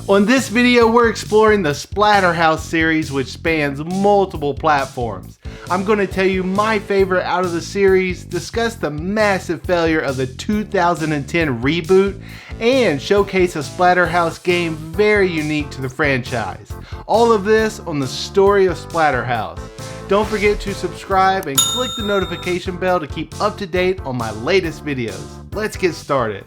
On this video, we're exploring the Splatterhouse series, which spans multiple platforms. I'm going to tell you my favorite out of the series, discuss the massive failure of the 2010 reboot, and showcase a Splatterhouse game very unique to the franchise. All of this on the story of Splatterhouse. Don't forget to subscribe and click the notification bell to keep up to date on my latest videos. Let's get started.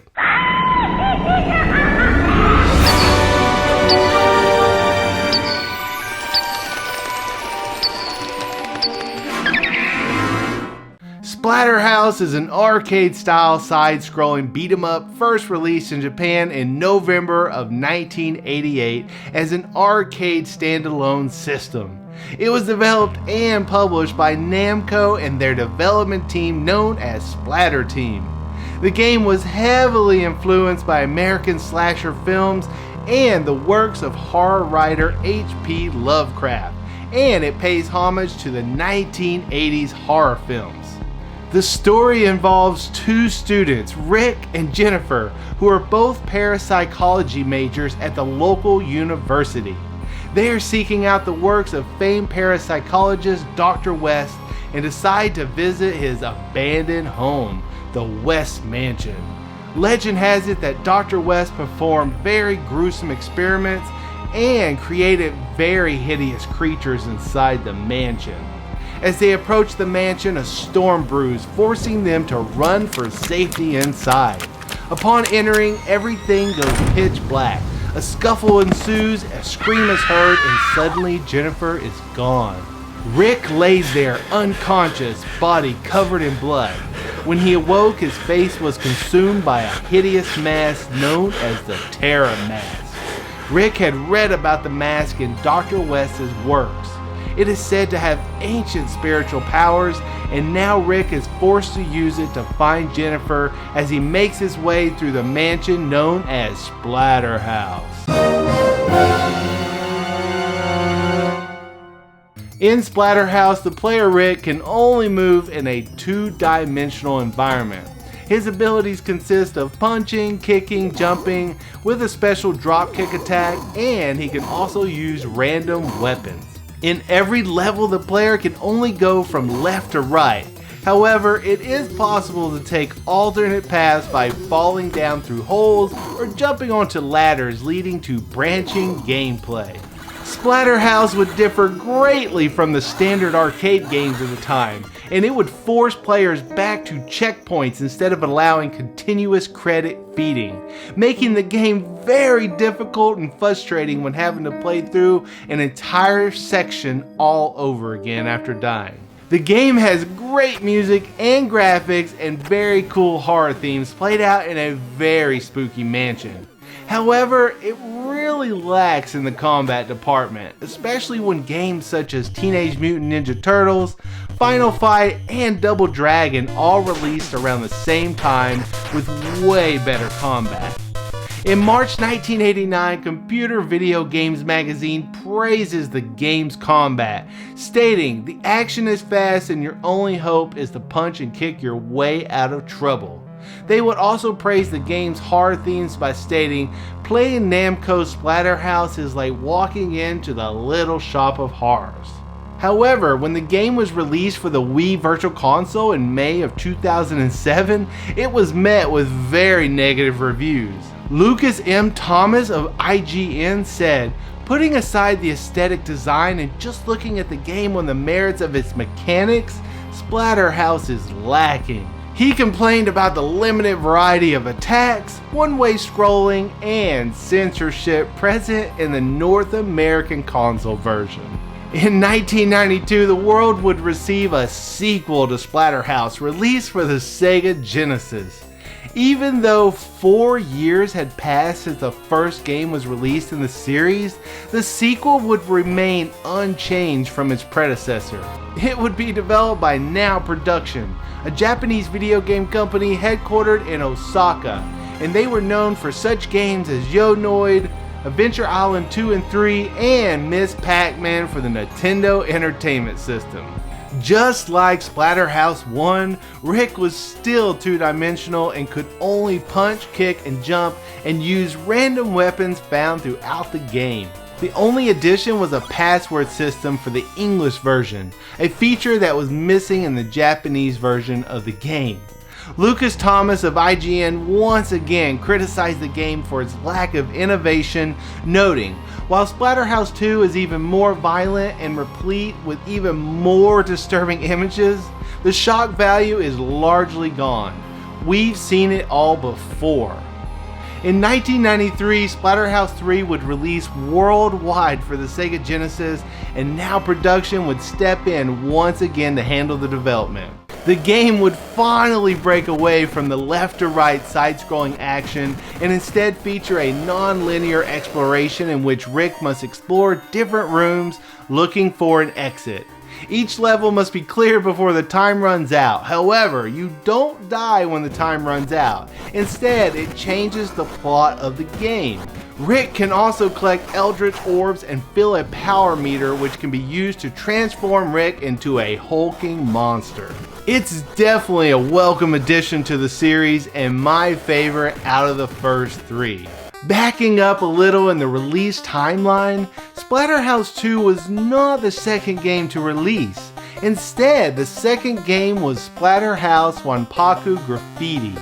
Splatterhouse is an arcade-style side-scrolling beat-em-up first released in Japan in November of 1988 as an arcade standalone system. It was developed and published by Namco and their development team known as Splatter Team. The game was heavily influenced by American slasher films and the works of horror writer H.P. Lovecraft, and it pays homage to the 1980s horror films. The story involves two students, Rick and Jennifer, who are both parapsychology majors at the local university. They are seeking out the works of famed parapsychologist Dr. West and decide to visit his abandoned home, the West Mansion. Legend has it that Dr. West performed very gruesome experiments and created very hideous creatures inside the mansion. As they approach the mansion, a storm brews, forcing them to run for safety inside. Upon entering, everything goes pitch black. A scuffle ensues, a scream is heard, and suddenly Jennifer is gone. Rick lays there unconscious, body covered in blood. When he awoke, his face was consumed by a hideous mask known as the Terror Mask. Rick had read about the mask in Dr. West's works. It is said to have ancient spiritual powers, and now Rick is forced to use it to find Jennifer as he makes his way through the mansion known as Splatterhouse. In Splatterhouse, the player Rick can only move in a two-dimensional environment. His abilities consist of punching, kicking, jumping, with a special dropkick attack, and he can also use random weapons. In every level, the player can only go from left to right. However, it is possible to take alternate paths by falling down through holes or jumping onto ladders, leading to branching gameplay. Splatterhouse would differ greatly from the standard arcade games of the time, and it would force players back to checkpoints instead of allowing continuous credit feeding, making the game very difficult and frustrating when having to play through an entire section all over again after dying. The game has great music and graphics and very cool horror themes played out in a very spooky mansion. However, it really lacks in the combat department, especially when games such as Teenage Mutant Ninja Turtles, Final Fight, and Double Dragon all released around the same time with way better combat. In March 1989, Computer Video Games magazine praises the game's combat, stating, "The action is fast and your only hope is to punch and kick your way out of trouble." They would also praise the game's horror themes by stating, "Playing Namco's Splatterhouse is like walking into the Little Shop of Horrors." However, when the game was released for the Wii Virtual Console in May of 2007, it was met with very negative reviews. Lucas M. Thomas of IGN said, "Putting aside the aesthetic design and just looking at the game on the merits of its mechanics, Splatterhouse is lacking." He complained about the limited variety of attacks, one-way scrolling, and censorship present in the North American console version. In 1992, the world would receive a sequel to Splatterhouse released for the Sega Genesis. Even though 4 years had passed since the first game was released in the series, the sequel would remain unchanged from its predecessor. It would be developed by Now Production, a Japanese video game company headquartered in Osaka, and they were known for such games as Yonoid, Adventure Island 2 and 3, and Miss Pac-Man for the Nintendo Entertainment System. Just like Splatterhouse 1, Rick was still two-dimensional and could only punch, kick, and jump and use random weapons found throughout the game. The only addition was a password system for the English version, a feature that was missing in the Japanese version of the game. Lucas Thomas of IGN once again criticized the game for its lack of innovation, noting, while Splatterhouse 2 is even more violent and replete with even more disturbing images, the shock value is largely gone. We've seen it all before. In 1993, Splatterhouse 3 would release worldwide for the Sega Genesis, and now production would step in once again to handle the development. The game would finally break away from the left to right side-scrolling action and instead feature a non-linear exploration in which Rick must explore different rooms looking for an exit. Each level must be cleared before the time runs out. However, you don't die when the time runs out. Instead, it changes the plot of the game. Rick can also collect Eldritch Orbs and fill a power meter, which can be used to transform Rick into a hulking monster. It's definitely a welcome addition to the series and my favorite out of the first three. Backing up a little in the release timeline, Splatterhouse 2 was not the second game to release. Instead, the second game was Splatterhouse Wanpaku Graffiti.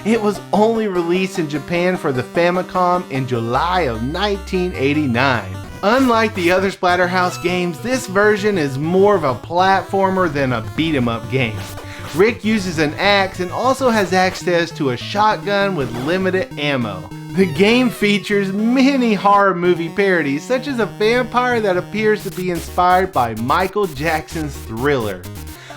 It was only released in Japan for the Famicom in July of 1989. Unlike the other Splatterhouse games, this version is more of a platformer than a beat-em-up game. Rick uses an axe and also has access to a shotgun with limited ammo. The game features many horror movie parodies, such as a vampire that appears to be inspired by Michael Jackson's Thriller,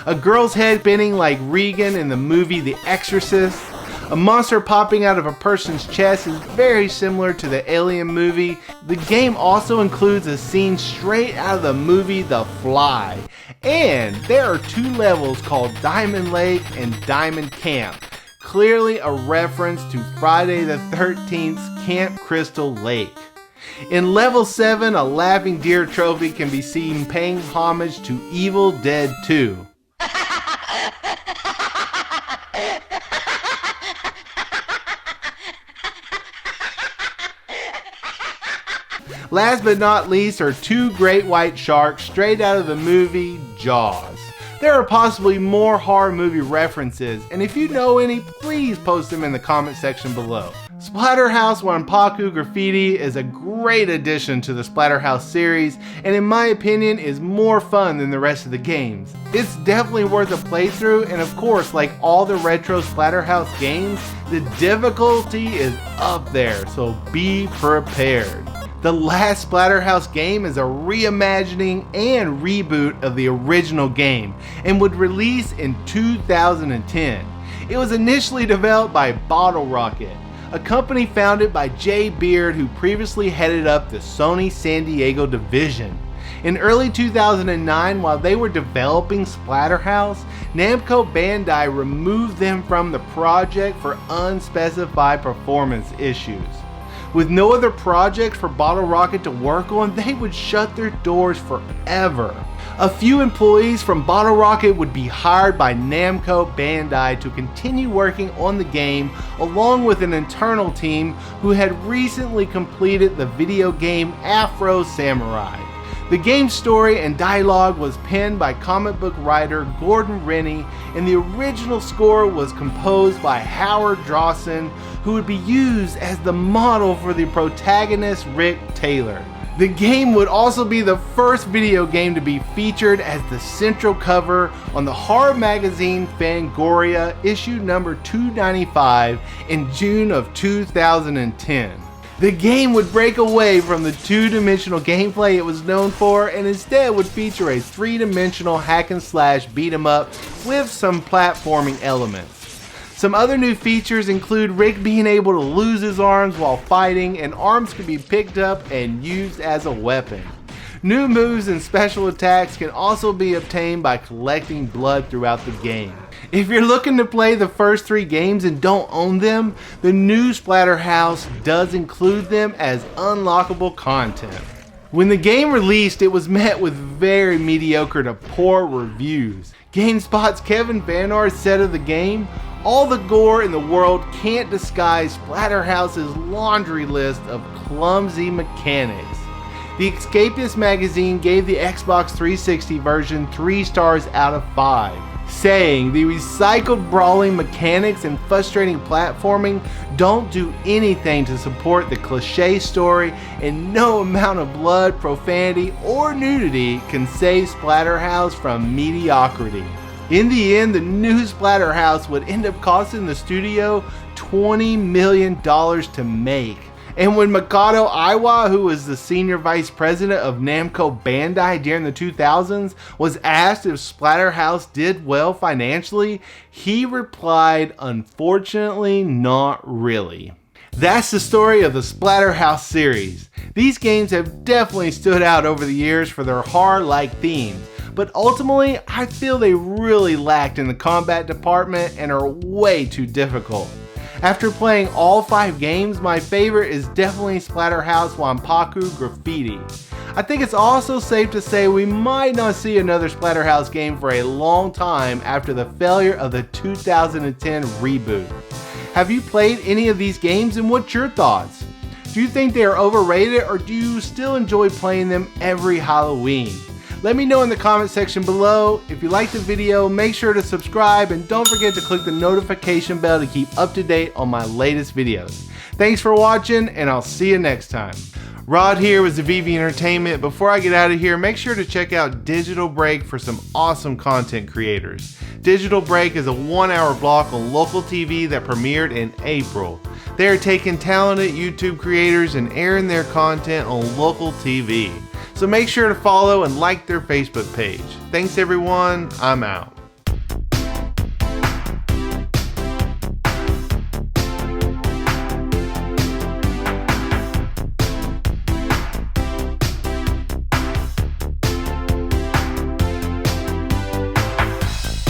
a girl's head spinning like Regan in the movie The Exorcist. A monster popping out of a person's chest is very similar to the Alien movie. The game also includes a scene straight out of the movie The Fly. And there are two levels called Diamond Lake and Diamond Camp, clearly a reference to Friday the 13th's Camp Crystal Lake. In level 7, a laughing deer trophy can be seen paying homage to Evil Dead 2. Last but not least are two great white sharks straight out of the movie Jaws. There are possibly more horror movie references, and if you know any, please post them in the comment section below. Splatterhouse Wanpaku Graffiti is a great addition to the Splatterhouse series, and in my opinion is more fun than the rest of the games. It's definitely worth a playthrough, and of course, like all the retro Splatterhouse games, the difficulty is up there, so be prepared. The last Splatterhouse game is a reimagining and reboot of the original game and would release in 2010. It was initially developed by Bottle Rocket, a company founded by Jay Beard, who previously headed up the Sony San Diego division. In early 2009, while they were developing Splatterhouse, Namco Bandai removed them from the project for unspecified performance issues. With no other projects for Bottle Rocket to work on, they would shut their doors forever. A few employees from Bottle Rocket would be hired by Namco Bandai to continue working on the game, along with an internal team who had recently completed the video game Afro Samurai. The game's story and dialogue was penned by comic book writer Gordon Rennie, and the original score was composed by Howard Dawson, who would be used as the model for the protagonist Rick Taylor. The game would also be the first video game to be featured as the central cover on the horror magazine Fangoria issue number 295 in June of 2010. The game would break away from the two-dimensional gameplay it was known for and instead would feature a three-dimensional hack-and-slash beat-em-up with some platforming elements. Some other new features include Rick being able to lose his arms while fighting, and arms can be picked up and used as a weapon. New moves and special attacks can also be obtained by collecting blood throughout the game. If you're looking to play the first three games and don't own them, the new Splatterhouse does include them as unlockable content. When the game released, it was met with very mediocre to poor reviews. GameSpot's Kevin Vanar said of the game, "All the gore in the world can't disguise Splatterhouse's laundry list of clumsy mechanics." The Escapist magazine gave the Xbox 360 version 3 stars out of 5, saying the recycled brawling mechanics and frustrating platforming don't do anything to support the cliche story, and no amount of blood, profanity, or nudity can save Splatterhouse from mediocrity. In the end, the new Splatterhouse would end up costing the studio $20 million to make. And when Makoto Iwa, who was the senior vice president of Namco Bandai during the 2000s, was asked if Splatterhouse did well financially, he replied, "Unfortunately, not really." That's the story of the Splatterhouse series. These games have definitely stood out over the years for their horror-like themes, but ultimately, I feel they really lacked in the combat department and are way too difficult. After playing all 5 games, my favorite is definitely Splatterhouse Wanpaku Graffiti. I think it's also safe to say we might not see another Splatterhouse game for a long time after the failure of the 2010 reboot. Have you played any of these games, and what's your thoughts? Do you think they are overrated, or do you still enjoy playing them every Halloween? Let me know in the comment section below. If you liked the video, make sure to subscribe and don't forget to click the notification bell to keep up to date on my latest videos. Thanks for watching, and I'll see you next time. Rod here with Zivivi Entertainment. Before I get out of here, make sure to check out Digital Break for some awesome content creators. Digital Break is a 1-hour block on local TV that premiered in April. They are taking talented YouTube creators and airing their content on local TV. So make sure to follow and like their Facebook page. Thanks everyone, I'm out.